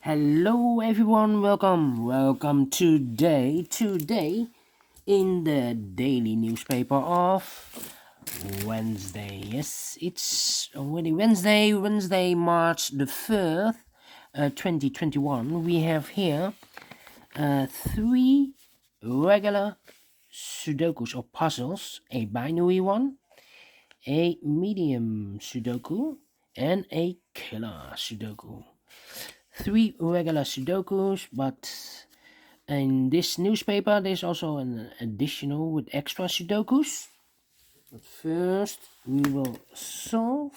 Hello everyone, welcome today in the daily newspaper of Wednesday. Yes, it's already Wednesday, March the 3rd, 2021. We have here three regular Sudokus or puzzles, a binary one, a medium Sudoku, and a killer Sudoku. Three regular Sudokus, but in this newspaper there's also an additional with extra Sudokus. But first we will solve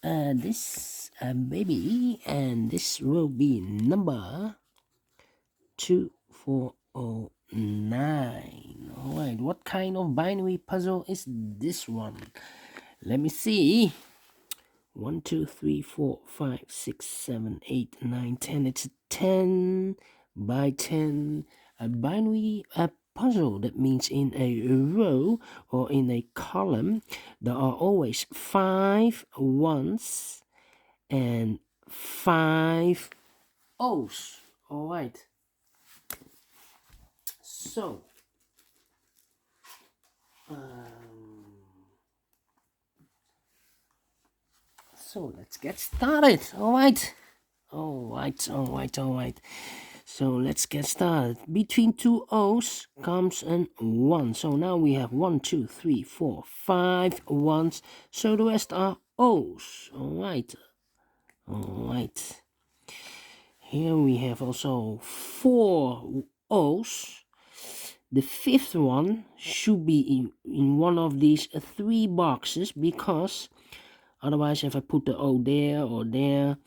this baby, and this will be number 2409. Alright, what kind of binary puzzle is this one? Let me see. 1, 2, 3, 4, 5, 6, 7, 8, 9, 10. It's a 10 by 10 binary puzzle. That means in a row or in a column there are always 5 ones and 5 O's. Alright, so let's get started. Alright. So let's get started. Between two O's comes an 1. So now we have 1, 2, 3, 4, 5 ones. So the rest are O's. Alright. Here we have also 4 O's. The fifth one should be in one of these 3 boxes, because otherwise if I put the O there or there,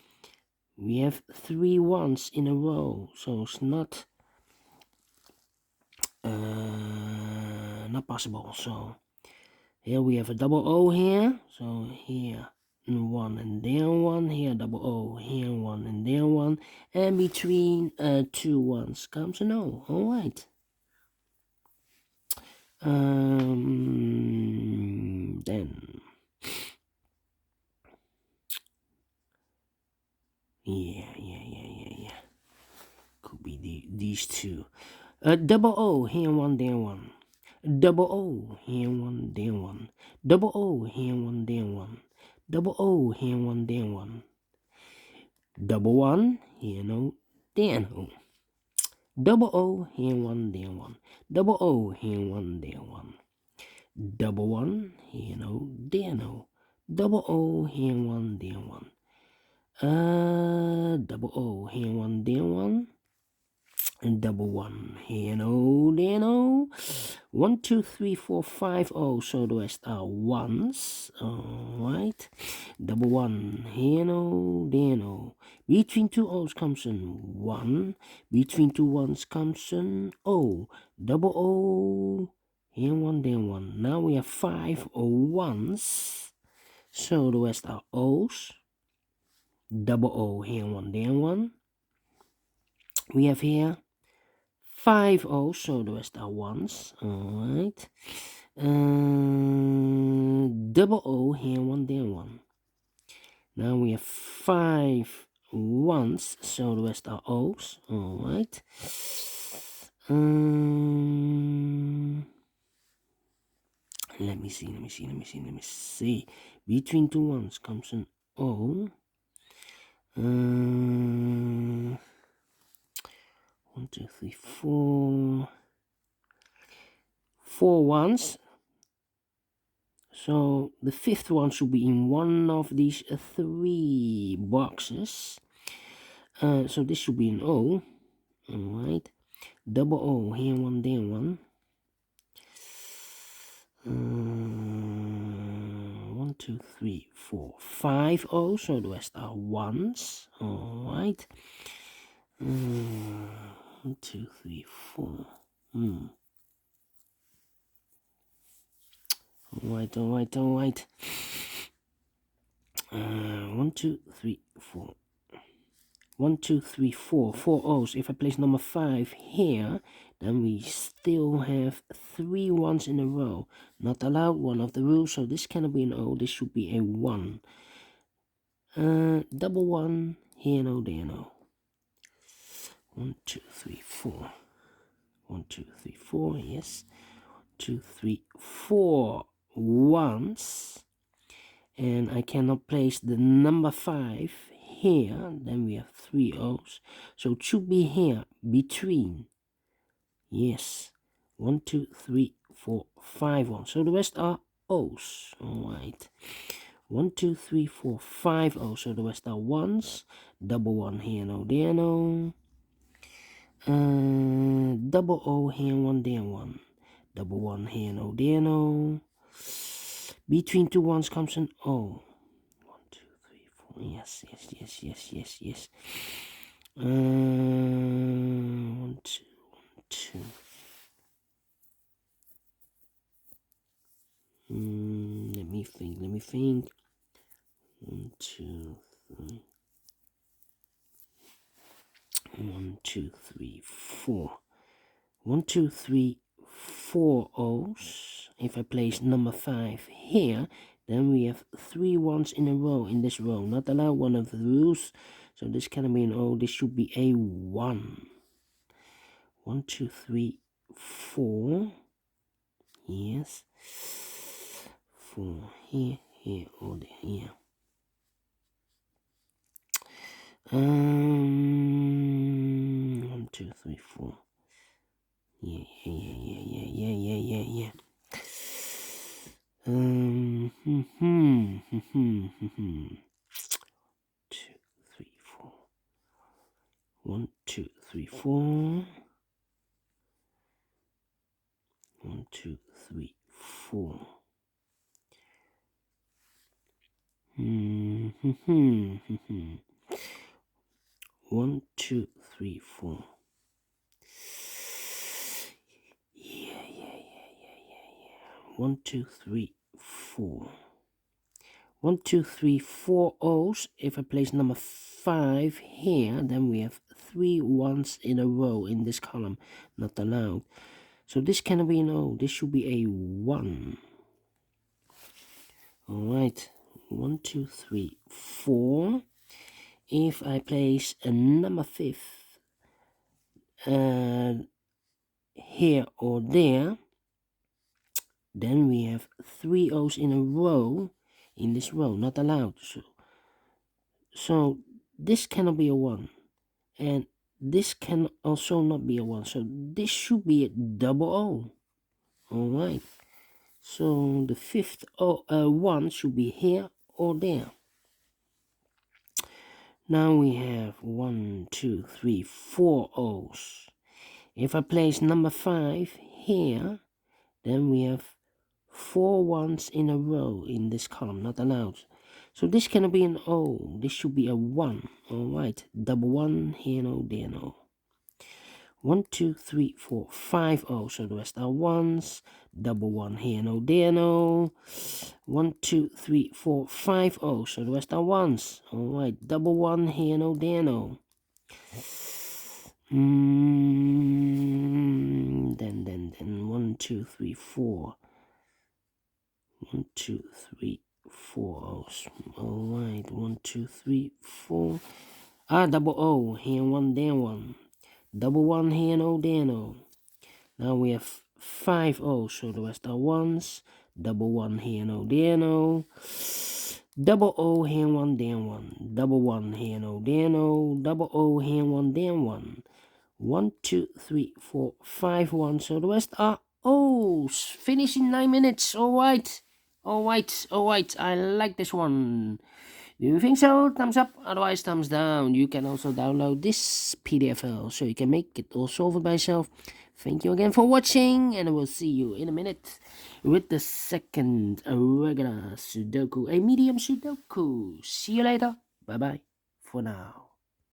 we have 3 ones in a row, so it's not possible. So here we have a double O here, so here 1 and there 1, here double O, here 1 and there 1, and between 2 ones comes an O. Alright. Then yeah, could be these two. Double O, here 1, there 1. Double O, here 1, there 1. Double O, here 1, there 1. Double O, here 1, there 1. Double 1, here no, there no. Double O, here 1, there 1. Double O, here 1, there 1. Double 1, here no, there no. Double O, here 1, there 1. Double O, here 1, there 1. And double 1, here no, there no. 1, 2, 3, 4, 5 O, so the rest are ones. Alright. Double 1, here no, there no. Between 2 O's comes an 1. Between 2 ones comes an O. Double O, here 1, there 1. Now we have 5 ones, so the rest are O's. Double O, here 1, there 1. We have here 5 O's, so the rest are ones. Alright. Double O, here 1, there 1. Now we have 5 ones, so the rest are O's. Alright. Let me see. Between 2 ones comes an O. 1, 2, 3, 4. 4 ones. So the fifth one should be in one of these 3 boxes. So this should be an O. Alright. Double O, here 1, there 1. 1, 2, 3, 4, 5 O's, so the rest are ones. Alright. 1, 2, 3, 4. Alright. 1, 2, 3, 4. 1, 2, 3, 4. 4 O's. If I place number 5 here, then we still have 3 ones in a row. Not allowed, one of the rules, so this cannot be an O, this should be a 1. Double 1, here no, there no. 1, 2, 3, 4. 1, 2, 3, 4. Yes. 2, 3, 4 once. And I cannot place the number 5 here. Then we have 3 O's. So it should be here between. Yes. 1, 2, 3, 4, 5 1. So the rest are O's. Alright. 1, 2, 3, 4, 5 O's. So the rest are ones. Double 1 here, no, there, no. Double O here, 1 there, 1. Double 1 here, no, there, no. Between two ones comes an O. 1, 2, 3, 4. Yes, yes, yes, yes, yes, yes. 1, 2, 1, 2. Let me think. 1, 2, 3. 1, 2, 3, 4. 1, 2, 3, 4 O's. If I place number 5 here, then we have 3 ones in a row in this row. Not allowed, one of the rules. So this cannot be an O. This should be a 1. 1, 2, 3, 4. Yes. 4 here, here, or there, here. 1, 2, 3, 4. Yeah. 2, 3, 4. 1, 2, 3, 4. 1, 2, 3, 4. 1, 2, 3, 4. Yeah. 1, 2, 3, 4. 1, 2, 3, 4 O's. If I place number 5 here, then we have 3 ones in a row in this column. Not allowed. So this cannot be an O. This should be a 1. Alright. 1, 2, 3, 4. If I place a number 5 here or there, then we have 3 O's in a row in this row. Not allowed. So this cannot be a 1. And this can also not be a 1. So this should be a double O. Alright. So the 5th 1 should be here or there. Now we have 1, 2, 3, 4 O's. If I place number 5 here, then we have 4 ones in a row in this column. Not allowed. So this cannot be an O. This should be a 1. Alright. Double 1 here, no, there, no. 1, 2, 3, 4, 5 O's. So the rest are ones. Double 1 here, no, there, no. 1, 2, 3, 4, 5 O's. So the rest are ones. Alright. Double 1 here, no, there, no. Then 1, 2, 3, 4. 1, 2, 3, 4 O's. Alright. 1, 2, 3, 4. Double O. Here, 1, there, 1. Double 1 here, no, there, no. Now we have 5 O's, so the rest are ones. Double 1 here, no, there, no. Double O here, 1, there, 1. Double 1 here, no, there, no. Double O here, 1, there, 1. 1, 2, 3, 4, 5 1. So the rest are O's. Finish in 9 minutes. Alright. I like this one. Do you think so? Thumbs up, otherwise thumbs down. You can also download this PDF file so you can make it all solve it by yourself. Thank you again for watching, and I will see you in a minute with the second regular Sudoku, a medium Sudoku. See you later. Bye bye for now.